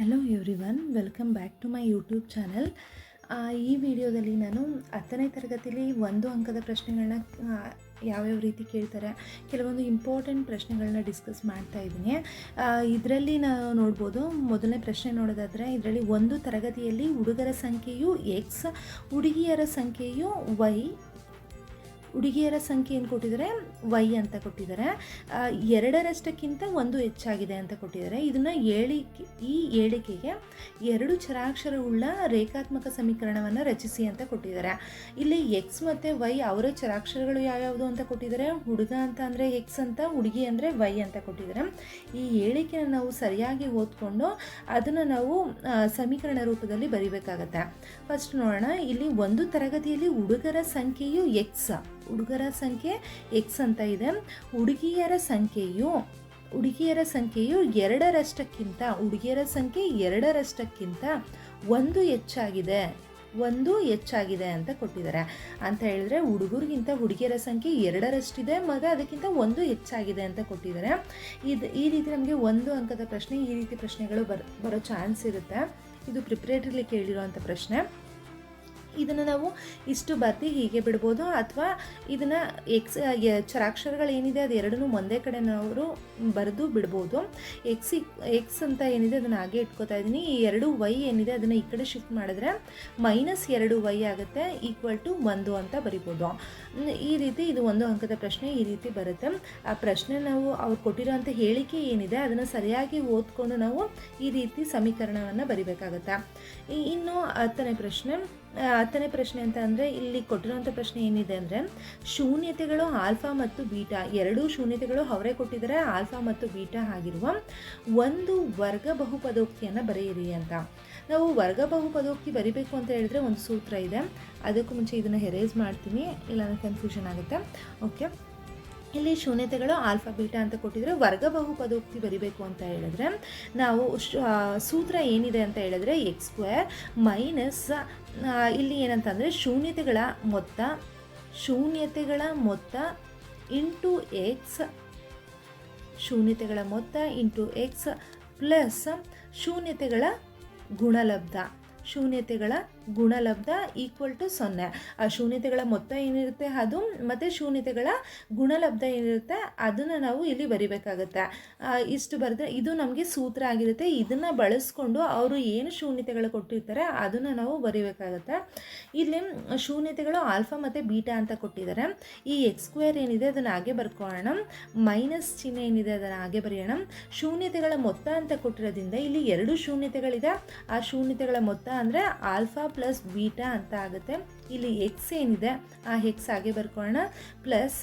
Hello everyone, welcome back to my YouTube channel. ಈ ವಿಡಿಯೋದಲ್ಲಿ ನಾನು 10ನೇ ತರಗತಿಯಲ್ಲಿ 1 ಅಂಕದ ಪ್ರಶ್ನೆಗಳನ್ನ ಯಾವ್ಯಾವ ರೀತಿ ಕೇಳ್ತಾರೆ, ಕೆಲವೊಂದು ಇಂಪಾರ್ಟೆಂಟ್ ಪ್ರಶ್ನೆಗಳನ್ನ ಡಿಸ್ಕಸ್ ಮಾಡ್ತಾ ಇದ್ದೀನಿ. ಇದರಲ್ಲಿ ನಾವು ನೋಡ್ಬೋದು, ಮೊದಲನೇ ಪ್ರಶ್ನೆ ನೋಡೋದಾದರೆ ಇದರಲ್ಲಿ ಒಂದು ತರಗತಿಯಲ್ಲಿ ಹುಡುಗರ ಸಂಖ್ಯೆಯು ಎಕ್ಸ್, ಹುಡುಗಿಯರ ಸಂಖ್ಯೆಯು ವೈ. ಹುಡುಗಿಯರ ಸಂಖ್ಯೆ ಏನು ಕೊಟ್ಟಿದ್ದಾರೆ, ವೈ ಅಂತ ಕೊಟ್ಟಿದ್ದಾರೆ. 2ರಷ್ಟಕ್ಕಿಂತ 1 ಹೆಚ್ಚಾಗಿದೆ ಅಂತ ಕೊಟ್ಟಿದ್ದಾರೆ. ಇದನ್ನು ಈ ಹೇಳಿಕೆಗೆ 2 ಚರಾಕ್ಷರವುಳ್ಳ ರೇಖಾತ್ಮಕ ಸಮೀಕರಣವನ್ನು ರಚಿಸಿ ಅಂತ ಕೊಟ್ಟಿದ್ದಾರೆ. ಇಲ್ಲಿ ಎಕ್ಸ್ ಮತ್ತು ವೈ ಅವರ ಚರಾಕ್ಷರಗಳು ಯಾವ್ಯಾವುದು ಅಂತ ಕೊಟ್ಟಿದ್ದಾರೆ. ಹುಡುಗ ಅಂತ ಅಂದರೆ ಎಕ್ಸ್ ಅಂತ, ಹುಡುಗಿ ಅಂದರೆ ವೈ ಅಂತ ಕೊಟ್ಟಿದ್ದಾರೆ. ಈ ಹೇಳಿಕೆಯನ್ನು ನಾವು ಸರಿಯಾಗಿ ಓದ್ಕೊಂಡು ಅದನ್ನು ನಾವು ಸಮೀಕರಣ ರೂಪದಲ್ಲಿ ಬರಿಬೇಕಾಗತ್ತೆ. ಫಸ್ಟ್ ನೋಡೋಣ. ಇಲ್ಲಿ ಒಂದು ತರಗತಿಯಲ್ಲಿ ಹುಡುಗರ ಸಂಖ್ಯೆಯು ಎಕ್ಸ್, ಹುಡುಗರ ಸಂಖ್ಯೆ ಎಕ್ಸ್ ಅಂತ ಇದೆ. ಹುಡುಗಿಯರ ಸಂಖ್ಯೆಯು 2ರಷ್ಟಕ್ಕಿಂತ, ಹುಡುಗಿಯರ ಸಂಖ್ಯೆ 2ರಷ್ಟಕ್ಕಿಂತ 1 ಹೆಚ್ಚಾಗಿದೆ ಅಂತ ಕೊಟ್ಟಿದ್ದಾರೆ. ಅಂತ ಹೇಳಿದ್ರೆ ಹುಡುಗರಿಗಿಂತ ಹುಡುಗಿಯರ ಸಂಖ್ಯೆ 2ರಷ್ಟಿದೆ ಮತ್ತು ಅದಕ್ಕಿಂತ 1 ಹೆಚ್ಚಾಗಿದೆ ಅಂತ ಕೊಟ್ಟಿದ್ದಾರೆ. ಈ ರೀತಿ ನಮಗೆ 1 ಅಂಕದ ಪ್ರಶ್ನೆ, ಈ ರೀತಿ ಪ್ರಶ್ನೆಗಳು ಬರೋ ಚಾನ್ಸ್ ಇರುತ್ತೆ. ಇದು ಪ್ರಿಪ್ರೇಟರಿಲಿ ಕೇಳಿರೋವಂಥ ಪ್ರಶ್ನೆ. ಇದನ್ನು ನಾವು ಇಷ್ಟು ಬರ್ದು ಹೀಗೆ ಬಿಡ್ಬೋದು, ಅಥವಾ ಇದನ್ನು ಚರಾಕ್ಷರಗಳೇನಿದೆ ಅದು ಎರಡನ್ನೂ ಒಂದೇ ಕಡೆ ನಾವು ಬರೆದು ಬಿಡ್ಬೋದು. ಎಕ್ಸ್ ಅಂತ ಏನಿದೆ ಅದನ್ನು ಹಾಗೆ ಇಟ್ಕೋತಾ ಇದ್ದೀನಿ. ಈ 2 ವೈ ಏನಿದೆ ಅದನ್ನು ಈ ಕಡೆ ಶಿಫ್ಟ್ ಮಾಡಿದ್ರೆ -2 ವೈ ಆಗುತ್ತೆ, =1 ಅಂತ ಬರಿಬೋದು. ಈ ರೀತಿ ಇದು 1 ಅಂಕದ ಪ್ರಶ್ನೆ ಈ ರೀತಿ ಬರುತ್ತೆ. ಆ ಪ್ರಶ್ನೆ ನಾವು ಅವ್ರು ಕೊಟ್ಟಿರೋಂಥ ಹೇಳಿಕೆ ಏನಿದೆ ಅದನ್ನು ಸರಿಯಾಗಿ ಓದ್ಕೊಂಡು ನಾವು ಈ ರೀತಿ ಸಮೀಕರಣವನ್ನು ಬರಿಬೇಕಾಗತ್ತೆ. ಇನ್ನು 10ನೇ ಪ್ರಶ್ನೆ ಅಂತ ಅಂದರೆ ಇಲ್ಲಿ ಕೊಟ್ಟಿರೋಂಥ ಪ್ರಶ್ನೆ ಏನಿದೆ ಅಂದರೆ, ಶೂನ್ಯತೆಗಳು ಆಲ್ಫಾ ಮತ್ತು ಬೀಟಾ, 2 ಶೂನ್ಯತೆಗಳು ಅವರೇ ಕೊಟ್ಟಿದ್ದಾರೆ, ಆಲ್ಫಾ ಮತ್ತು ಬೀಟಾ ಆಗಿರುವ ಒಂದು ವರ್ಗ ಬಹುಪದೋಕ್ತಿಯನ್ನು ಬರೆಯಿರಿ ಅಂತ. ನಾವು ವರ್ಗ ಬಹುಪದೋಕ್ತಿ ಬರಿಬೇಕು ಅಂತ ಹೇಳಿದ್ರೆ ಒಂದು ಸೂತ್ರ ಇದೆ. ಅದಕ್ಕೂ ಮುಂಚೆ ಇದನ್ನು ಎರೇಸ್ ಮಾಡ್ತೀನಿ, ಇಲ್ಲಾಂದರೆ ಕನ್ಫ್ಯೂಷನ್ ಆಗುತ್ತೆ. ಓಕೆ, ಇಲ್ಲಿ ಶೂನ್ಯತೆಗಳು ಆಲ್ಫಾ ಬೀಟಾ ಅಂತ ಕೊಟ್ಟಿದ್ರೆ ವರ್ಗ ಬಹುಪದೋಕ್ತಿ ಬರಿಬೇಕು ಅಂತ ಹೇಳಿದ್ರೆ ನಾವು ಸೂತ್ರ ಏನಿದೆ ಅಂತ ಹೇಳಿದ್ರೆ x² ಮೈನಸ್ ಇಲ್ಲಿ ಏನಂತಂದರೆ ಶೂನ್ಯತೆಗಳ ಮೊತ್ತ ಇಂಟು ಎಕ್ಸ್ ಪ್ಲಸ್ ಶೂನ್ಯತೆಗಳ ಗುಣಲಬ್ಧ =0. ಆ ಶೂನ್ಯತೆಗಳ ಮೊತ್ತ ಏನಿರುತ್ತೆ ಅದು ಮತ್ತು ಶೂನ್ಯತೆಗಳ ಗುಣಲಬ್ಧ ಏನಿರುತ್ತೆ ಅದನ್ನು ನಾವು ಇಲ್ಲಿ ಬರಿಬೇಕಾಗತ್ತೆ. ಇಷ್ಟು ಬರೆದ್ರೆ ಇದು ನಮಗೆ ಸೂತ್ರ ಆಗಿರುತ್ತೆ. ಇದನ್ನು ಬಳಸ್ಕೊಂಡು ಅವರು ಏನು ಶೂನ್ಯತೆಗಳು ಕೊಟ್ಟಿರ್ತಾರೆ ಅದನ್ನು ನಾವು ಬರಿಬೇಕಾಗತ್ತೆ. ಇಲ್ಲಿ ಶೂನ್ಯತೆಗಳು ಆಲ್ಫಾ ಮತ್ತು ಬೀಟಾ ಅಂತ ಕೊಟ್ಟಿದ್ದಾರೆ. ಈ x² ಏನಿದೆ ಅದನ್ನು ಹಾಗೆ ಬರ್ಕೊಳ್ಳೋಣ, ಮೈನಸ್ ಚಿಹ್ನೆ ಏನಿದೆ ಅದನ್ನು ಹಾಗೆ ಬರೆಯೋಣ. ಶೂನ್ಯತೆಗಳ ಮೊತ್ತ ಅಂತ ಕೊಟ್ಟಿರೋದ್ರಿಂದ ಇಲ್ಲಿ 2 ಶೂನ್ಯತೆಗಳಿದೆ. ಆ ಶೂನ್ಯತೆಗಳ ಮೊತ್ತ ಅಂದರೆ ಆಲ್ಫಾ ಪ್ಲಸ್ ಬೀಟಾ ಅಂತ ಆಗುತ್ತೆ. ಇಲ್ಲಿ ಎಕ್ಸ್ ಏನಿದೆ ಆ ಎಕ್ಸ್ ಹಾಗೆ ಬರ್ಕೊಳ್ಳೋಣ, ಪ್ಲಸ್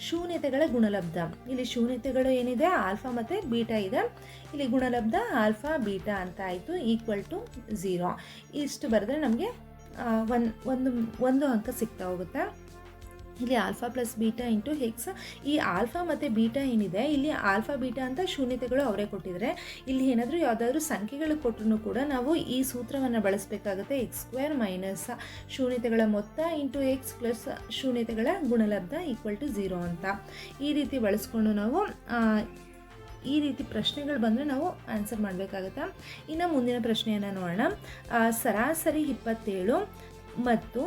ಶೂನ್ಯತೆಗಳ ಗುಣಲಬ್ಧ. ಇಲ್ಲಿ ಶೂನ್ಯತೆಗಳು ಏನಿದೆ ಆಲ್ಫಾ ಮತ್ತು ಬೀಟಾ ಇದೆ, ಇಲ್ಲಿ ಗುಣಲಬ್ಧ ಆಲ್ಫಾ ಬೀಟಾ ಅಂತ ಆಯಿತು, =0. ಇಷ್ಟು ಬರೆದ್ರೆ ನಮಗೆ ಒಂದು ಅಂಕ ಸಿಗ್ತಾ ಹೋಗುತ್ತೆ. ಇಲ್ಲಿ alpha plus beta into X. ಈ ಆಲ್ಫಾ ಮತ್ತು ಬೀಟಾ ಏನಿದೆ ಇಲ್ಲಿ ಆಲ್ಫಾ ಬೀಟಾ ಅಂತ ಶೂನ್ಯತೆಗಳು ಅವರೇ ಕೊಟ್ಟಿದ್ದಾರೆ. ಇಲ್ಲಿ ಏನಾದರೂ ಯಾವುದಾದ್ರೂ ಸಂಖ್ಯೆಗಳು ಕೊಟ್ಟರು ಕೂಡ ನಾವು ಈ ಸೂತ್ರವನ್ನು ಬಳಸಬೇಕಾಗುತ್ತೆ. x² ಮೈನಸ್ ಶೂನ್ಯತೆಗಳ ಮೊತ್ತ ಇಂಟು ಎಕ್ಸ್ ಪ್ಲಸ್ ಶೂನ್ಯತೆಗಳ ಗುಣಲಬ್ಧ =0 ಅಂತ ಈ ರೀತಿ ಬಳಸ್ಕೊಂಡು ನಾವು ಈ ರೀತಿ ಪ್ರಶ್ನೆಗಳು ಬಂದರೆ ನಾವು ಆನ್ಸರ್ ಮಾಡಬೇಕಾಗುತ್ತೆ. ಇನ್ನು ಮುಂದಿನ ಪ್ರಶ್ನೆಯನ್ನು ನೋಡೋಣ. ಸರಾಸರಿ 27 ಮತ್ತು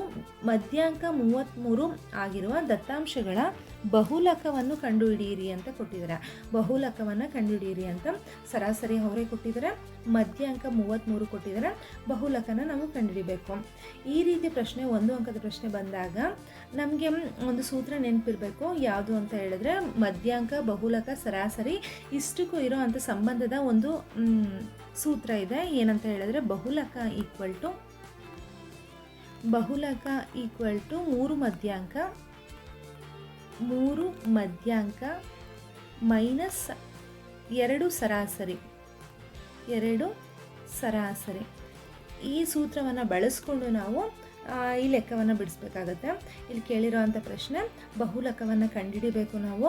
ಮಧ್ಯಾಂಕ 33 ಆಗಿರುವ ದತ್ತಾಂಶಗಳ ಬಹುಲಕವನ್ನು ಕಂಡುಹಿಡಿಯಿರಿ ಅಂತ ಕೊಟ್ಟಿದ್ದಾರೆ. ಬಹುಲಕವನ್ನು ಕಂಡುಹಿಡಿಯಿರಿ ಅಂತ ಸರಾಸರಿ ಅವರೇ ಕೊಟ್ಟಿದ್ದಾರೆ, ಮಧ್ಯಾಂಕ 33 ಕೊಟ್ಟಿದ್ದಾರೆ, ಬಹುಲಕನ ನಾವು ಕಂಡುಹಿಡಿಬೇಕು. ಈ ರೀತಿ ಪ್ರಶ್ನೆ 1 ಅಂಕದ ಪ್ರಶ್ನೆ ಬಂದಾಗ ನಮಗೆ ಒಂದು ಸೂತ್ರ ನೆನಪಿರಬೇಕು. ಯಾವುದು ಅಂತ ಹೇಳಿದ್ರೆ ಮಧ್ಯಾಂಕ, ಬಹುಲಕ, ಸರಾಸರಿ ಇಷ್ಟಕ್ಕೂ ಇರೋ ಅಂಥ ಸಂಬಂಧದ ಒಂದು ಸೂತ್ರ ಇದೆ. ಏನಂತ ಹೇಳಿದ್ರೆ ಬಹುಲಕ =3 ಮಧ್ಯಾಂಕ ಮೈನಸ್ 2 ಸರಾಸರಿ. ಈ ಸೂತ್ರವನ್ನು ಬಳಸ್ಕೊಂಡು ನಾವು ಈ ಲೆಕ್ಕವನ್ನು ಬಿಡಿಸ್ಬೇಕಾಗತ್ತೆ. ಇಲ್ಲಿ ಕೇಳಿರೋವಂಥ ಪ್ರಶ್ನೆ ಬಹುಲಕವನ್ನು ಕಂಡುಹಿಡಿಬೇಕು ನಾವು,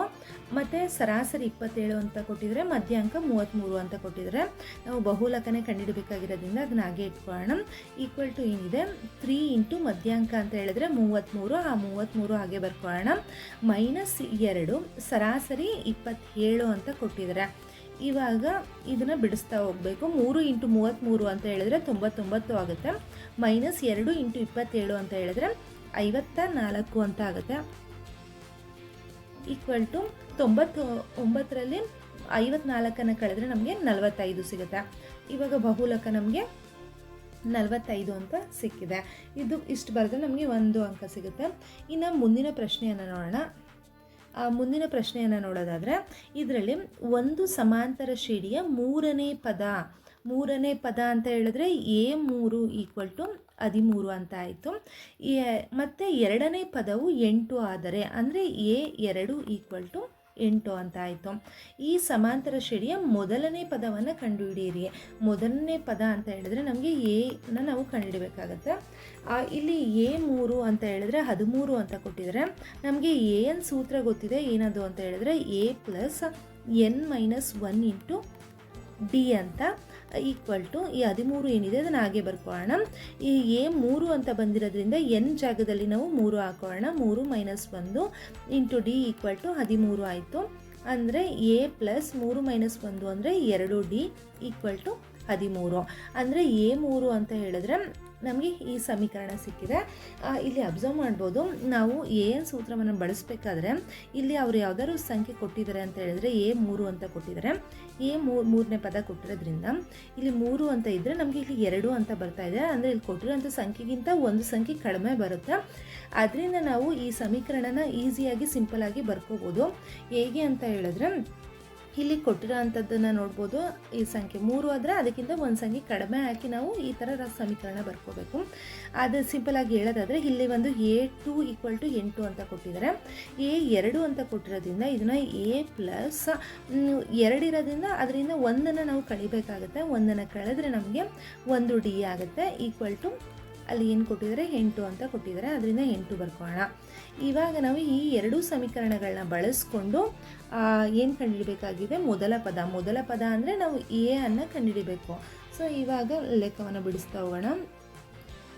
ಮತ್ತು ಸರಾಸರಿ 27 ಅಂತ ಕೊಟ್ಟಿದ್ದಾರೆ, ಮಧ್ಯಾಂಕ 33 ಅಂತ ಕೊಟ್ಟಿದ್ದಾರೆ. ನಾವು ಬಹುಲಕನೇ ಕಂಡುಹಿಡಬೇಕಾಗಿರೋದ್ರಿಂದ ಅದನ್ನ ಹಾಗೆ ಇಟ್ಕೊಳ್ಳೋಣ. ಏನಿದೆ 3 ಇಂಟು ಮಧ್ಯಾಂಕ ಅಂತ ಹೇಳಿದ್ರೆ 33, ಆ 33 ಹಾಗೆ ಬರ್ಕೊಳ್ಳೋಣ, -2 ಸರಾಸರಿ 27 ಅಂತ ಕೊಟ್ಟಿದ್ದಾರೆ. ಇವಾಗ ಇದನ್ನು ಬಿಡಿಸ್ತಾ ಹೋಗಬೇಕು. 3 × 33 ಅಂತ ಹೇಳಿದ್ರೆ 99 ಆಗುತ್ತೆ. -2 × 27 ಅಂತ ಹೇಳಿದ್ರೆ 54 ಅಂತ ಆಗುತ್ತೆ. ಈಕ್ವಲ್ ಟು 99ರಲ್ಲಿ 54 ಕಳೆದ್ರೆ ನಮಗೆ 45 ಸಿಗುತ್ತೆ. ಇವಾಗ ಬಹುಲಕ ನಮಗೆ 45 ಅಂತ ಸಿಕ್ಕಿದೆ. ಇಷ್ಟು ಬರೆದ್ರೆ ನಮಗೆ 1 ಅಂಕ ಸಿಗುತ್ತೆ. ಇನ್ನು ಮುಂದಿನ ಪ್ರಶ್ನೆಯನ್ನು ನೋಡೋಣ. ಮುಂದಿನ ಪ್ರಶ್ನೆಯನ್ನು ನೋಡೋದಾದರೆ ಇದರಲ್ಲಿ ಒಂದು ಸಮಾಂತರ ಶ್ರೇಣಿಯ ಮೂರನೇ ಪದ ಅಂತ ಹೇಳಿದ್ರೆ A3 = 13 ಅಂತ ಆಯಿತು. ಮತ್ತು ಎರಡನೇ ಪದವು 8 ಆದರೆ ಅಂದರೆ A2 = 8 ಅಂತ ಆಯಿತು. ಈ ಸಮಾಂತರ ಶ್ರೇಣಿಯ ಮೊದಲನೇ ಪದವನ್ನು ಕಂಡುಹಿಡಿಯಿರಿ. ಮೊದಲನೇ ಪದ ಅಂತ ಹೇಳಿದ್ರೆ ನಮಗೆ ಎನ ನಾವು ಕಂಡುಹಿಡಬೇಕಾಗತ್ತೆ. ಇಲ್ಲಿ A3 ಅಂತ ಹೇಳಿದ್ರೆ 13 ಅಂತ ಕೊಟ್ಟಿದ್ದಾರೆ. ನಮಗೆ ಎನ್ ಸೂತ್ರ ಗೊತ್ತಿದೆ, ಏನದು ಅಂತ ಹೇಳಿದ್ರೆ A + n - 1 × D ಅಂತ ಈಕ್ವಲ್ ಟು ಈ 13 ಏನಿದೆ ಅದನ್ನು ಹಾಗೆ ಬರ್ಕೊಳ್ಳೋಣ. ಈ A3 ಅಂತ ಬಂದಿರೋದ್ರಿಂದ n ಜಾಗದಲ್ಲಿ ನಾವು 3 ಹಾಕೋಣ. 3 - 1 × D = 13 ಆಯಿತು. ಅಂದರೆ A + 3 - 1 ಅಂದರೆ 2D = 13. ಅಂದರೆ A3 ಅಂತ ಹೇಳಿದ್ರೆ ನಮಗೆ ಈ ಸಮೀಕರಣ ಸಿಕ್ಕಿದೆ. ಇಲ್ಲಿ ಅಬ್ಸರ್ವ್ ಮಾಡ್ಬೋದು, ನಾವು ಎನ್ ಸೂತ್ರವನ್ನು ಬಳಸಬೇಕಾದ್ರೆ ಇಲ್ಲಿ ಅವರು ಯಾವ್ದಾದ್ರು ಸಂಖ್ಯೆ ಕೊಟ್ಟಿದ್ದಾರೆ ಅಂತ ಹೇಳಿದ್ರೆ A3 ಅಂತ ಕೊಟ್ಟಿದ್ದಾರೆ. ಮೂರನೇ ಪದ ಕೊಟ್ಟಿರೋದ್ರಿಂದ ಇಲ್ಲಿ 3 ಅಂತ ಇದ್ದರೆ ನಮಗೆ ಇಲ್ಲಿ 2 ಅಂತ ಬರ್ತಾ ಇದೆ. ಅಂದರೆ ಇಲ್ಲಿ ಕೊಟ್ಟಿರೋಂಥ ಸಂಖ್ಯೆಗಿಂತ ಒಂದು ಸಂಖ್ಯೆ ಕಡಿಮೆ ಬರುತ್ತೆ. ಅದರಿಂದ ನಾವು ಈ ಸಮೀಕರಣನ ಈಸಿಯಾಗಿ ಸಿಂಪಲ್ಲಾಗಿ ಬರ್ಕೋಬೋದು. ಹೇಗೆ ಅಂತ ಹೇಳಿದ್ರೆ ಇಲ್ಲಿ ಕೊಟ್ಟಿರೋ ಅಂಥದ್ದನ್ನು ನೋಡ್ಬೋದು. ಈ ಸಂಖ್ಯೆ 3 ಆದರೆ ಅದಕ್ಕಿಂತ ಒಂದು ಸಂಖ್ಯೆ ಕಡಿಮೆ ಹಾಕಿ ನಾವು ಈ ಥರ ಸಮೀಕರಣ ಬರ್ಕೋಬೇಕು. ಅದು ಸಿಂಪಲಾಗಿ ಹೇಳೋದಾದರೆ ಇಲ್ಲಿ ಒಂದು A2 = 8 ಅಂತ ಕೊಟ್ಟಿದ್ದಾರೆ. A2 ಅಂತ ಕೊಟ್ಟಿರೋದ್ರಿಂದ ಇದನ್ನು A + 2 ಇರೋದ್ರಿಂದ ಅದರಿಂದ 1 ನಾವು ಕಳಿಬೇಕಾಗುತ್ತೆ. 1 ಕಳೆದ್ರೆ ನಮಗೆ 1D ಆಗುತ್ತೆ. ಈಕ್ವಲ್ ಟು ಅಲ್ಲಿ ಏನು ಕೊಟ್ಟಿದ್ದಾರೆ 8 ಅಂತ ಕೊಟ್ಟಿದ್ದಾರೆ. ಅದರಿಂದ 8 ಬರ್ಕೊಳ್ಳೋಣ. ಇವಾಗ ನಾವು ಈ ಎರಡೂ ಸಮೀಕರಣಗಳನ್ನ ಬಳಸ್ಕೊಂಡು ಏನು ಕಂಡುಹಿಡಬೇಕಾಗಿದೆ, ಮೊದಲ ಪದ ಅಂದರೆ ನಾವು ಎನ್ನು ಕಂಡುಹಿಡಬೇಕು. ಸೊ ಇವಾಗ ಲೆಕ್ಕವನ್ನು ಬಿಡಿಸ್ತಾ ಹೋಗೋಣ.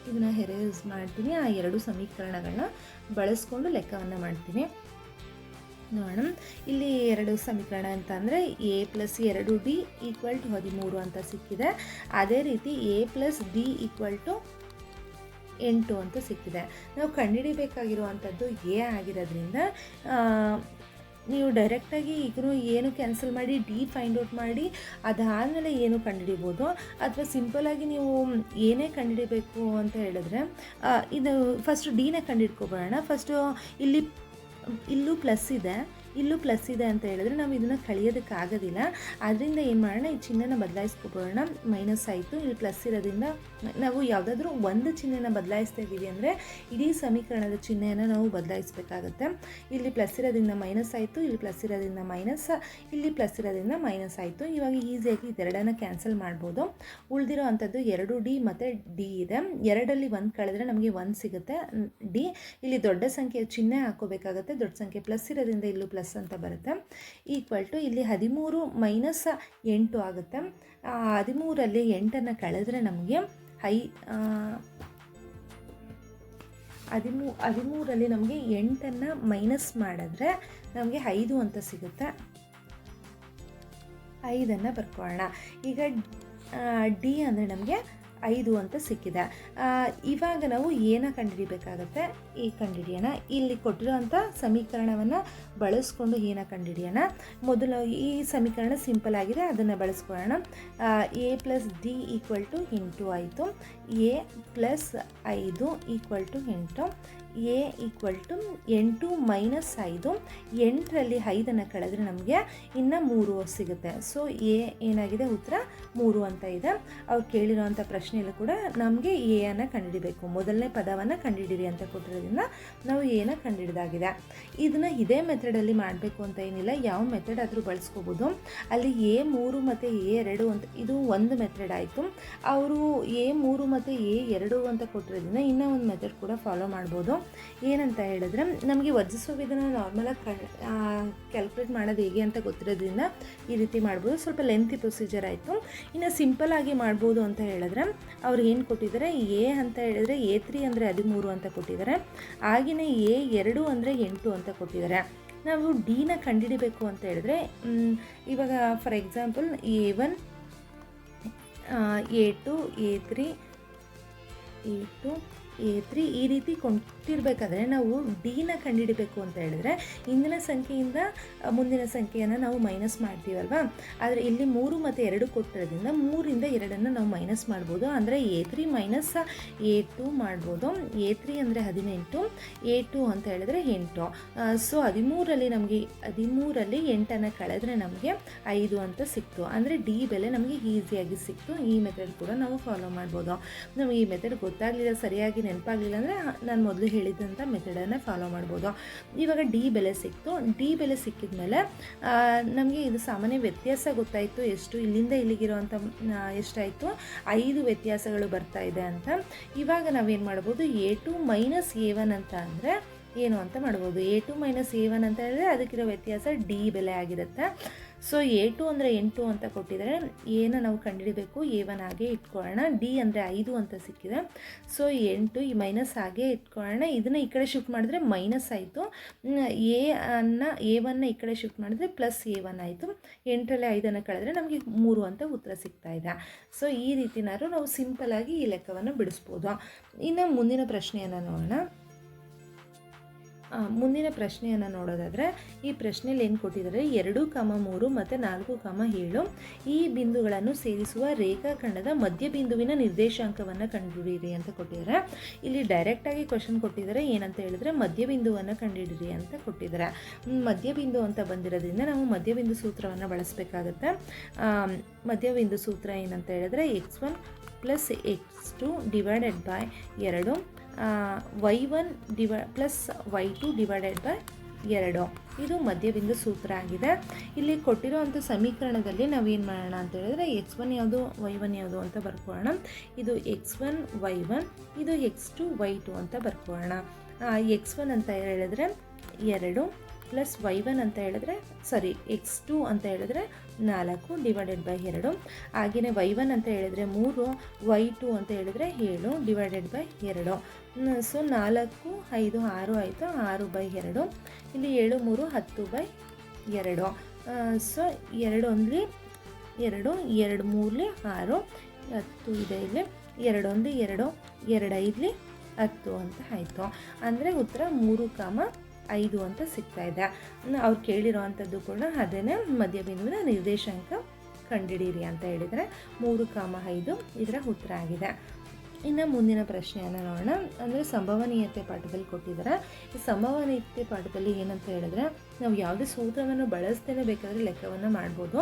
ಇದನ್ನು ಎರೇಸ್ ಮಾಡ್ತೀನಿ. ಆ ಎರಡು ಸಮೀಕರಣಗಳನ್ನ ಬಳಸ್ಕೊಂಡು ಲೆಕ್ಕವನ್ನು ಮಾಡ್ತೀನಿ. ನೋಡೋಣ, ಇಲ್ಲಿ ಎರಡು ಸಮೀಕರಣ ಅಂತ ಅಂದರೆ A + 2D = 13 ಅಂತ ಸಿಕ್ಕಿದೆ. ಅದೇ ರೀತಿ A + D = 8 ಅಂತ ಸಿಕ್ಕಿದೆ. ನಾವು ಕಂಡುಹಿಡಿಬೇಕಾಗಿರುವಂಥದ್ದು A ಆಗಿರೋದ್ರಿಂದ ನೀವು ಡೈರೆಕ್ಟಾಗಿ ಈಗಲೂ ಏನು ಕ್ಯಾನ್ಸಲ್ ಮಾಡಿ D ಫೈಂಡ್ ಔಟ್ ಮಾಡಿ ಅದಾದಮೇಲೆ ಏನು ಕಂಡುಹಿಡಿಬೋದು. ಅಥವಾ ಸಿಂಪಲಾಗಿ ನೀವು ಏನೇ ಕಂಡುಹಿಡಿಬೇಕು ಅಂತ ಹೇಳಿದ್ರೆ ಇದು ಫಸ್ಟು Dನ ಕಂಡುಹಿಡ್ಕೊಬೋಣ. ಫಸ್ಟು ಇಲ್ಲೂ ಪ್ಲಸ್ ಇದೆ ಅಂತ ಹೇಳಿದ್ರೆ ನಾವು ಇದನ್ನು ಕಳಿಯೋದಕ್ಕಾಗೋದಿಲ್ಲ. ಆದ್ದರಿಂದ ಏನು ಮಾಡೋಣ, ಈ ಚಿಹ್ನೆನ ಬದಲಾಯಿಸ್ಕೊಬೋಣ. ಮೈನಸ್ ಆಯಿತು. ಇಲ್ಲಿ ಪ್ಲಸ್ ಇರೋದ್ರಿಂದ ನಾವು ಯಾವುದಾದ್ರೂ ಒಂದು ಚಿಹ್ನೆನ ಬದಲಾಯಿಸ್ತಾ ಇದ್ದೀವಿ ಅಂದರೆ ಇಡೀ ಸಮೀಕರಣದ ಚಿಹ್ನೆಯನ್ನು ನಾವು ಬದಲಾಯಿಸಬೇಕಾಗತ್ತೆ. ಇಲ್ಲಿ ಪ್ಲಸ್ ಇರೋದ್ರಿಂದ ಮೈನಸ್ ಆಯಿತು, ಇಲ್ಲಿ ಪ್ಲಸ್ ಇರೋದ್ರಿಂದ ಮೈನಸ್, ಇಲ್ಲಿ ಪ್ಲಸ್ ಇರೋದ್ರಿಂದ ಮೈನಸ್ ಆಯಿತು. ಇವಾಗ ಈಸಿಯಾಗಿ ಇದೆರಡನ್ನು ಕ್ಯಾನ್ಸಲ್ ಮಾಡ್ಬೋದು. ಉಳಿದಿರೋ ಅಂಥದ್ದು 2D ಮತ್ತು D ಇದೆ. 2ರಲ್ಲಿ 1 ಕಳೆದ್ರೆ ನಮಗೆ 1 ಸಿಗುತ್ತೆ D. ಇಲ್ಲಿ ದೊಡ್ಡ ಸಂಖ್ಯೆಯ ಚಿಹ್ನೆ ಹಾಕೋಬೇಕಾಗತ್ತೆ. ದೊಡ್ಡ ಸಂಖ್ಯೆ ಪ್ಲಸ್ ಇರೋದ್ರಿಂದ ಇಲ್ಲೂ ಪ್ಲಸ್ ಅಂತ ಬರುತ್ತೆ. ಈಕ್ವಲ್ ಟು ಇಲ್ಲಿ 13 - 8 ಆಗುತ್ತೆ. 13ರಲ್ಲಿ 8 ಕಳೆದ್ರೆ ನಮಗೆ 13ರಲ್ಲಿ ನಮಗೆ 8 ಮೈನಸ್ ಮಾಡಿದ್ರೆ ನಮಗೆ 5 ಅಂತ ಸಿಗುತ್ತೆ. 5 ಬರ್ಕೊಳ್ಳೋಣ. ಈಗ D ಅಂದರೆ ನಮಗೆ 5 ಅಂತ ಸಿಕ್ಕಿದೆ. ಇವಾಗ ನಾವು ಏನ ಕಂಡುಹಿಡಿಬೇಕಾಗತ್ತೆ, ಈ ಕಂಡುಹಿಡಿಯೋಣ. ಇಲ್ಲಿ ಕೊಟ್ಟಿರೋಂಥ ಸಮೀಕರಣವನ್ನು ಬಳಸ್ಕೊಂಡು ಏನ ಕಂಡುಹಿಡಿಯೋಣ. ಮೊದಲು ಈ ಸಮೀಕರಣ ಸಿಂಪಲ್ ಆಗಿದೆ, ಅದನ್ನು ಬಳಸ್ಕೊಳ್ಳೋಣ. A + D = 8 ಆಯಿತು. A + 5 = 8. A = 8 - 5. 8ರಲ್ಲಿ 5 ಕಳೆದ್ರೆ ನಮಗೆ ಇನ್ನು 3 ಸಿಗುತ್ತೆ. ಸೊ A ಏನಾಗಿದೆ, ಉತ್ತರ 3 ಅಂತ ಇದೆ. ಅವ್ರು ಕೇಳಿರೋವಂಥ ಪ್ರಶ್ನೆಯಲ್ಲೂ ಕೂಡ ನಮಗೆ ಎಯನ್ನು ಕಂಡುಹಿಡಬೇಕು. ಮೊದಲನೇ ಪದವನ್ನು ಕಂಡುಹಿಡಿರಿ ಅಂತ ಕೊಟ್ಟಿರೋದ್ರಿಂದ ನಾವು ಎನ ಕಂಡುಹಿಡಿದಾಗಿದೆ. ಇದನ್ನು ಇದೇ ಮೆಥಡಲ್ಲಿ ಮಾಡಬೇಕು ಅಂತ ಏನಿಲ್ಲ, ಯಾವ ಮೆಥಡ್ ಆದರೂ ಬಳಸ್ಕೋಬೋದು. ಅಲ್ಲಿ A3 ಮತ್ತು A2 ಅಂತ ಇದು ಒಂದು ಮೆಥಡ್ ಆಯಿತು. ಅವರು A3 ಮತ್ತು A2 ಅಂತ ಕೊಟ್ಟಿರೋದ್ರಿಂದ ಇನ್ನೂ ಒಂದು ಮೆಥಡ್ ಕೂಡ ಫಾಲೋ ಮಾಡ್ಬೋದು. ಏನಂತ ಹೇಳಿದ್ರೆ ನಮಗೆ ವರ್ಜಿಸುವ ವಿಧಾನ ನಾರ್ಮಲಾಗಿ ಕ್ಯಾಲ್ಕುಲೇಟ್ ಮಾಡೋದು ಹೇಗೆ ಅಂತ ಗೊತ್ತಿರೋದ್ರಿಂದ ಈ ರೀತಿ ಮಾಡ್ಬೋದು. ಸ್ವಲ್ಪ ಲೆಂತಿ ಪ್ರೊಸೀಜರ್ ಆಯಿತು. ಇನ್ನು ಸಿಂಪಲ್ಲಾಗಿ ಮಾಡ್ಬೋದು ಅಂತ ಹೇಳಿದ್ರೆ ಅವ್ರು ಏನು ಕೊಟ್ಟಿದ್ದಾರೆ, A ಅಂತ ಹೇಳಿದ್ರೆ A3 ಅಂದರೆ 13 ಅಂತ ಕೊಟ್ಟಿದ್ದಾರೆ. ಹಾಗೆಯೇ A2 ಅಂದರೆ 8 ಅಂತ ಕೊಟ್ಟಿದ್ದಾರೆ. ನಾವು ಡಿನ ಕಂಡುಹಿಡಿಬೇಕು ಅಂತ ಹೇಳಿದ್ರೆ ಇವಾಗ for example A1 A2 A3 A2 A3 ಈ ರೀತಿ ಕೊಟ್ಟಿರಬೇಕಾದ್ರೆ ನಾವು ಡಿನ ಕಂಡುಹಿಡಬೇಕು ಅಂತ ಹೇಳಿದ್ರೆ ಇಂದಿನ ಸಂಖ್ಯೆಯಿಂದ ಮುಂದಿನ ಸಂಖ್ಯೆಯನ್ನು ನಾವು ಮೈನಸ್ ಮಾಡ್ತೀವಲ್ವಾ. ಆದರೆ ಇಲ್ಲಿ 3 ಮತ್ತು 2 ಕೊಟ್ಟಿರೋದ್ರಿಂದ 3ರಿಂದ 2 ನಾವು ಮೈನಸ್ ಮಾಡ್ಬೋದು. ಅಂದರೆ A3 ಮೈನಸ್ A2 ಮಾಡ್ಬೋದು. A3 ಅಂದರೆ 18, A2 ಅಂತ ಹೇಳಿದ್ರೆ 8. ಸೊ 13ರಲ್ಲಿ ನಮಗೆ 13ರಲ್ಲಿ 8 ಕಳೆದ್ರೆ ನಮಗೆ 5 ಅಂತ ಸಿಕ್ತು. ಅಂದರೆ ಡಿ ಬೆಲೆ ನಮಗೆ ಈಸಿಯಾಗಿ ಸಿಕ್ತು. ಈ ಮೆಥಡ್ ಕೂಡ ನಾವು ಫಾಲೋ ಮಾಡ್ಬೋದು. ನಮಗೆ ಈ ಮೆಥಡ್ ಗೊತ್ತಾಗಲಿಲ್ಲ, ಸರಿಯಾಗಿ ನೆನಪಾಗಲಿಲ್ಲ ಅಂದರೆ ನಾನು ಮೊದಲು ಹೇಳಿದಂಥ ಮೆಥಡನ್ನು ಫಾಲೋ ಮಾಡ್ಬೋದು. ಇವಾಗ ಡಿ ಬೆಲೆ ಸಿಕ್ತು. ಡಿ ಬೆಲೆ ಸಿಕ್ಕಿದ ಮೇಲೆ ನಮಗೆ ಇದು ಸಾಮಾನ್ಯ ವ್ಯತ್ಯಾಸ ಗೊತ್ತಾಯಿತು. ಎಷ್ಟು ಇಲ್ಲಿಂದ ಇಲ್ಲಿಗಿರೋವಂಥ ಎಷ್ಟಾಯಿತು, 5 ವ್ಯತ್ಯಾಸಗಳು ಬರ್ತಾ ಇದೆ ಅಂತ. ಇವಾಗ ನಾವೇನು ಮಾಡ್ಬೋದು, A2 ಮೈನಸ್ A1 ಅಂತ ಅಂದರೆ ಏನು ಅಂತ ಮಾಡ್ಬೋದು. A2 ಮೈನಸ್ A1 ಅಂತ ಹೇಳಿದ್ರೆ ಅದಕ್ಕಿರೋ ವ್ಯತ್ಯಾಸ ಡಿ ಬೆಲೆ ಆಗಿರುತ್ತೆ. ಸೊ A2 ಅಂದರೆ 8 ಅಂತ ಕೊಟ್ಟಿದ್ದಾರೆ. ಏನು ನಾವು ಕಂಡುಹಿಡಬೇಕು, A1 ಹಾಗೆ ಇಟ್ಕೊಳ್ಳೋಣ. ಡಿ ಅಂದರೆ 5 ಅಂತ ಸಿಕ್ಕಿದೆ. ಸೊ 8 ಈ ಮೈನಸ್ ಹಾಗೆ ಇಟ್ಕೊಳ್ಳೋಣ. ಇದನ್ನು ಈ ಕಡೆ ಶಿಫ್ಟ್ ಮಾಡಿದ್ರೆ ಮೈನಸ್ ಆಯಿತು. A1ನ ಈ ಕಡೆ ಶಿಫ್ಟ್ ಮಾಡಿದ್ರೆ ಪ್ಲಸ್ A1 ಆಯಿತು. 8ರಲ್ಲಿ 5 ಕಳೆದ್ರೆ ನಮಗೆ 3 ಅಂತ ಉತ್ತರ ಸಿಗ್ತಾ ಇದೆ. ಸೊ ಈ ರೀತಿನಾದ್ರು ನಾವು ಸಿಂಪಲ್ಲಾಗಿ ಈ ಲೆಕ್ಕವನ್ನು ಬಿಡಿಸ್ಬೋದು. ಇನ್ನು ಮುಂದಿನ ಪ್ರಶ್ನೆಯನ್ನು ನೋಡೋಣ. ಮುಂದಿನ ಪ್ರಶ್ನೆಯನ್ನು ನೋಡೋದಾದರೆ ಈ ಪ್ರಶ್ನೆಯಲ್ಲಿ ಏನು ಕೊಟ್ಟಿದ್ದಾರೆ, 2, 3 ಮತ್ತು 4, 7 ಈ ಬಿಂದುಗಳನ್ನು ಸೇರಿಸುವ ರೇಖಾಖಂಡದ ಮಧ್ಯಬಿಂದುವಿನ ನಿರ್ದೇಶಾಂಕವನ್ನು ಕಂಡುಹಿಡಿಯಿರಿ ಅಂತ ಕೊಟ್ಟಿದ್ದಾರೆ. ಇಲ್ಲಿ ಡೈರೆಕ್ಟಾಗಿ ಕ್ವಶನ್ ಕೊಟ್ಟಿದ್ದಾರೆ. ಏನಂತ ಹೇಳಿದ್ರೆ ಮಧ್ಯಬಿಂದುವನ್ನು ಕಂಡುಹಿಡಿಯಿರಿ ಅಂತ ಕೊಟ್ಟಿದ್ದಾರೆ. ಮಧ್ಯಬಿಂದು ಅಂತ ಬಂದಿರೋದ್ರಿಂದ ನಾವು ಮಧ್ಯಬಿಂದು ಸೂತ್ರವನ್ನು ಬಳಸಬೇಕಾಗತ್ತೆ. ಮಧ್ಯಬಿಂದು ಸೂತ್ರ ಏನಂತ ಹೇಳಿದ್ರೆ x1 plus x2 divided by 2 y1 plus y2 divided by 2 ಇದು ಮಧ್ಯಬಿಂದು ಸೂತ್ರ ಆಗಿದೆ. ಇಲ್ಲಿ ಕೊಟ್ಟಿರೋವಂಥ ಸಮೀಕರಣದಲ್ಲಿ ನಾವೇನು ಮಾಡೋಣ ಅಂತ ಹೇಳಿದ್ರೆ x1 ಯಾವುದು y1 ಯಾವುದು ಅಂತ ಬರ್ಕೊಳ್ಳೋಣ. ಇದು x1 y1, ಇದು x2 y2 ಅಂತ ಬರ್ಕೊಳ್ಳೋಣ. x1 ಅಂತ ಹೇಳಿದ್ರೆ 2 ಪ್ಲಸ್ y1 ಅಂತ ಹೇಳಿದ್ರೆ x2 ಅಂತ ಹೇಳಿದ್ರೆ 4 ಡಿವೈಡೆಡ್ ಬೈ 2. ಹಾಗೆಯೇ y1 ಅಂತ ಹೇಳಿದ್ರೆ 3, y2 ಅಂತ ಹೇಳಿದ್ರೆ 7 ಡಿವೈಡೆಡ್ ಬೈ 2. ಸೊ 4, 5, 6 ಆಯಿತು, 6 ಬೈ 2. ಇಲ್ಲಿ 7, 3, 10 ಬೈ 2. ಸೊ 2 1 2, 2 3 6, 10 ಇದೆ. ಇಲ್ಲಿ 2 1 2, 2 5 10 ಅಂತ ಆಯಿತು. ಅಂದರೆ ಉತ್ತರ 3, 5 ಅಂತ ಸಿಗ್ತಾ ಇದೆ. ಅವ್ರು ಕೇಳಿರೋವಂಥದ್ದು ಕೂಡ ಅದೇನೇ, ಮಧ್ಯಬಿಂದುವಿನ ನಿರ್ದೇಶಾಂಕ ಕಂಡುಹಿಡಿಯಿರಿ ಅಂತ ಹೇಳಿದರೆ 3, 5 ಇದರ ಉತ್ತರ ಆಗಿದೆ. ಇನ್ನು ಮುಂದಿನ ಪ್ರಶ್ನೆಯನ್ನು ನೋಡೋಣ. ಅಂದರೆ ಸಂಭವನೀಯತೆ ಪಾಠದಲ್ಲಿ ಕೊಟ್ಟಿದ್ದಾರೆ. ಈ ಸಂಭವನೀಯತೆ ಪಾಠದಲ್ಲಿ ಏನಂತ ಹೇಳಿದ್ರೆ ನಾವು ಯಾವುದೇ ಸೂತ್ರವನ್ನು ಬಳಸ್ದೇನೆ ಬೇಕಾದರೆ ಲೆಕ್ಕವನ್ನು ಮಾಡ್ಬೋದು.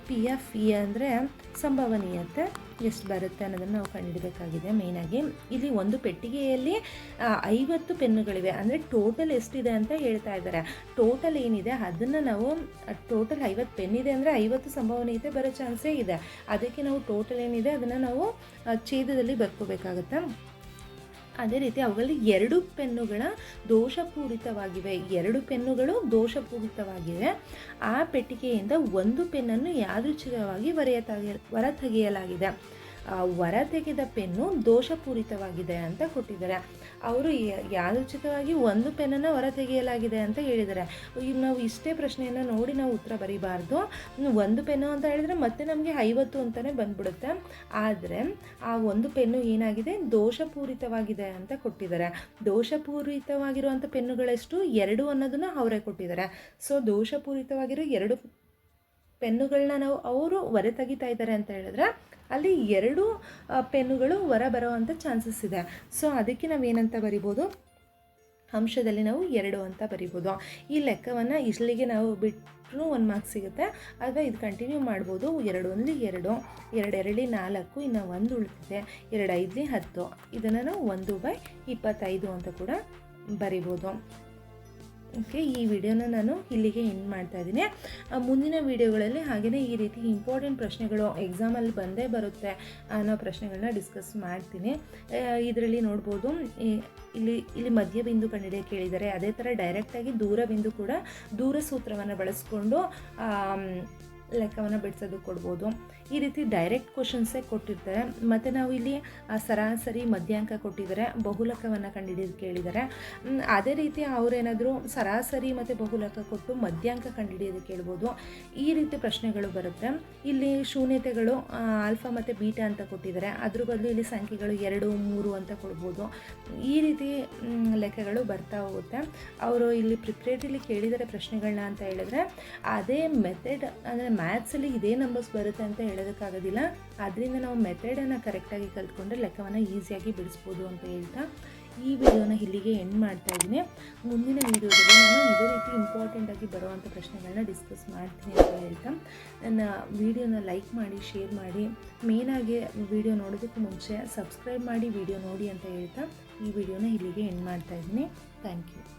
PFE ಅಂದರೆ ಸಂಭವನೀಯತೆ ಎಷ್ಟು ಬರುತ್ತೆ ಅನ್ನೋದನ್ನು ನಾವು ಕಂಡುಹಿಡಬೇಕಾಗಿದೆ. ಮೇಯ್ನಾಗಿ ಇಲ್ಲಿ ಒಂದು ಪೆಟ್ಟಿಗೆಯಲ್ಲಿ 50 ಪೆನ್ನುಗಳಿವೆ. ಅಂದರೆ ಟೋಟಲ್ ಎಷ್ಟಿದೆ ಅಂತ ಹೇಳ್ತಾ ಇದ್ದಾರೆ. ಟೋಟಲ್ ಏನಿದೆ ಅದನ್ನು ನಾವು ಟೋಟಲ್ 50 ಪೆನ್ ಇದೆ ಅಂದರೆ 50 ಸಂಭವನೀಯತೆ ಬರೋ ಚಾನ್ಸೇ ಇದೆ. ಅದಕ್ಕೆ ನಾವು ಟೋಟಲ್ ಏನಿದೆ ಅದನ್ನು ನಾವು ಛೇದದಲ್ಲಿ ಬರ್ಕೋಬೇಕಾಗತ್ತೆ. ಅದೇ ರೀತಿ ಅವುಗಳಲ್ಲಿ 2 ಪೆನ್ನುಗಳ ದೋಷಪೂರಿತವಾಗಿವೆ. 2 ಪೆನ್ನುಗಳು ದೋಷಪೂರಿತವಾಗಿವೆ. ಆ ಪೆಟ್ಟಿಗೆಯಿಂದ ಒಂದು ಪೆನ್ನನ್ನು ಯಾದೃಚ್ಛಿಕವಾಗಿ ಹೊರತೆಗೆಯಲಾಗಿದೆ. ಹೊರತೆಗೆದ ಪೆನ್ನು ದೋಷಪೂರಿತವಾಗಿದೆ ಅಂತ ಕೊಟ್ಟಿದ್ದಾರೆ. ಅವರು ಯಾದೃಚ್ಛಿಕವಾಗಿ ಒಂದು ಪೆನ್ನನ್ನು ಹೊರತೆಗೆಯಲಾಗಿದೆ ಅಂತ ಹೇಳಿದ್ದಾರೆ. ಈಗ ನಾವು ಇಷ್ಟೇ ಪ್ರಶ್ನೆಯನ್ನು ನೋಡಿ ನಾವು ಉತ್ತರ ಬರೀಬಾರ್ದು. ಒಂದು ಪೆನ್ನು ಅಂತ ಹೇಳಿದ್ರೆ ಮತ್ತೆ ನಮಗೆ 50 ಅಂತಲೇ ಬಂದ್ಬಿಡುತ್ತೆ. ಆದರೆ ಆ ಒಂದು ಪೆನ್ನು ಏನಾಗಿದೆ, ದೋಷಪೂರಿತವಾಗಿದೆ ಅಂತ ಕೊಟ್ಟಿದ್ದಾರೆ. ದೋಷಪೂರಿತವಾಗಿರುವಂಥ ಪೆನ್ನುಗಳೆಷ್ಟು 2 ಅನ್ನೋದನ್ನು ಅವರೇ ಕೊಟ್ಟಿದ್ದಾರೆ. ಸೊ ದೋಷಪೂರಿತವಾಗಿರೋ 2 ಪೆನ್ನುಗಳನ್ನ ನಾವು ಅವರು ಹೊರ ತೆಗಿತಾ ಇದ್ದಾರೆ ಅಂತ ಹೇಳಿದ್ರೆ ಅಲ್ಲಿ 2 ಪೆನ್ನುಗಳು ಹೊರ ಬರೋವಂಥ ಚಾನ್ಸಸ್ ಇದೆ. ಸೊ ಅದಕ್ಕೆ ನಾವೇನಂತ ಬರಿಬೋದು, ಅಂಶದಲ್ಲಿ ನಾವು 2 ಅಂತ ಬರಿಬೋದು. ಈ ಲೆಕ್ಕವನ್ನು ಇಲ್ಲಿಗೆ ನಾವು ಬಿಟ್ಟರು 1 ಮಾರ್ಕ್ಸ್ ಸಿಗುತ್ತೆ. ಅಥವಾ ಇದು ಕಂಟಿನ್ಯೂ ಮಾಡ್ಬೋದು. 2 1 2, 2 2 4, ಇನ್ನು 1 ಉಳಿದಿದೆ, 2 5 10. ಇದನ್ನು ನಾವು 1/25 ಅಂತ ಕೂಡ ಬರಿಬೋದು. ಓಕೆ, ಈ ವಿಡಿಯೋನ ನಾನು ಇಲ್ಲಿಗೆ ಎಂಡ್ ಮಾಡ್ತಾ ಇದ್ದೀನಿ. ಮುಂದಿನ ವಿಡಿಯೋಗಳಲ್ಲಿ ಹಾಗೆಯೇ ಈ ರೀತಿ ಇಂಪಾರ್ಟೆಂಟ್ ಪ್ರಶ್ನೆಗಳು ಎಕ್ಸಾಮಲ್ಲಿ ಬಂದೇ ಬರುತ್ತೆ ಅನ್ನೋ ಪ್ರಶ್ನೆಗಳನ್ನ ಡಿಸ್ಕಸ್ ಮಾಡ್ತೀನಿ. ಇದರಲ್ಲಿ ನೋಡ್ಬೋದು ಇಲ್ಲಿ ಮಧ್ಯಬಿಂದು ಕಂಡುಹಿಡಿಯೋಕೆ ಕೇಳಿದ್ದಾರೆ. ಅದೇ ಥರ ಡೈರೆಕ್ಟಾಗಿ ದೂರ ಬಿಂದು ಕೂಡ ದೂರ ಸೂತ್ರವನ್ನು ಬಳಸ್ಕೊಂಡು ಲೆಕ್ಕವನ್ನು ಬಿಡಿಸೋದು ಕೊಡ್ಬೋದು. ಈ ರೀತಿ ಡೈರೆಕ್ಟ್ ಕ್ವಶನ್ಸೇ ಕೊಟ್ಟಿರ್ತಾರೆ. ಮತ್ತು ನಾವು ಇಲ್ಲಿ ಸರಾಸರಿ ಮಧ್ಯಾಂಕ ಕೊಟ್ಟಿದ್ದಾರೆ, ಬಹುಲಕವನ್ನು ಕಂಡುಹಿಡಿಯೋದು ಕೇಳಿದ್ದಾರೆ. ಅದೇ ರೀತಿ ಅವರೇನಾದರೂ ಸರಾಸರಿ ಮತ್ತು ಬಹುಲಕ ಕೊಟ್ಟು ಮಧ್ಯಾಂಕ ಕಂಡುಹಿಡಿಯೋದು ಕೇಳ್ಬೋದು. ಈ ರೀತಿ ಪ್ರಶ್ನೆಗಳು ಬರುತ್ತೆ. ಇಲ್ಲಿ ಶೂನ್ಯತೆಗಳು ಆಲ್ಫಾ ಮತ್ತು ಬೀಟಾ ಅಂತ ಕೊಟ್ಟಿದ್ದಾರೆ, ಅದ್ರ ಬದಲು ಇಲ್ಲಿ ಸಂಖ್ಯೆಗಳು 2, 3 ಅಂತ ಕೊಡ್ಬೋದು. ಈ ರೀತಿ ಲೆಕ್ಕಗಳು ಬರ್ತಾ ಹೋಗುತ್ತೆ. ಅವರು ಇಲ್ಲಿ ಪ್ರಿಪ್ರೇಟರಿಲಿ ಕೇಳಿದರೆ ಪ್ರಶ್ನೆಗಳನ್ನ ಅಂತ ಹೇಳಿದ್ರೆ ಅದೇ ಮೆಥಡ್, ಅಂದರೆ ಮ್ಯಾಥ್ಸಲ್ಲಿ ಇದೇ ನಂಬರ್ಸ್ ಬರುತ್ತೆ ಅಂತ ಹೇಳೋದಕ್ಕಾಗೋದಿಲ್ಲ. ಆದ್ದರಿಂದ ನಾವು ಮೆಥಡನ್ನು ಕರೆಕ್ಟಾಗಿ ಕಲ್ತ್ಕೊಂಡ್ರೆ ಲೆಕ್ಕವನ್ನು ಈಸಿಯಾಗಿ ಬಿಡಿಸ್ಬೋದು ಅಂತ ಹೇಳ್ತಾ ಈ ವಿಡಿಯೋನ ಇಲ್ಲಿಗೆ ಎಂಡ್ ಮಾಡ್ತಾ ಇದ್ದೀನಿ. ಮುಂದಿನ ವಿಡಿಯೋದಲ್ಲಿ ನಾನು ಇದೇ ರೀತಿ ಇಂಪಾರ್ಟೆಂಟಾಗಿ ಬರುವಂಥ ಪ್ರಶ್ನೆಗಳನ್ನ ಡಿಸ್ಕಸ್ ಮಾಡ್ತೀನಿ ಅಂತ ಹೇಳ್ತಾ ನನ್ನ ವಿಡಿಯೋನ ಲೈಕ್ ಮಾಡಿ, ಶೇರ್ ಮಾಡಿ, ಮೇನಾಗಿ ವಿಡಿಯೋ ನೋಡೋದಕ್ಕೂ ಮುಂಚೆ ಸಬ್ಸ್ಕ್ರೈಬ್ ಮಾಡಿ ವಿಡಿಯೋ ನೋಡಿ ಅಂತ ಹೇಳ್ತಾ ಈ ವಿಡಿಯೋನ ಇಲ್ಲಿಗೆ ಎಂಡ್ ಮಾಡ್ತಾ ಇದ್ದೀನಿ. Thank you.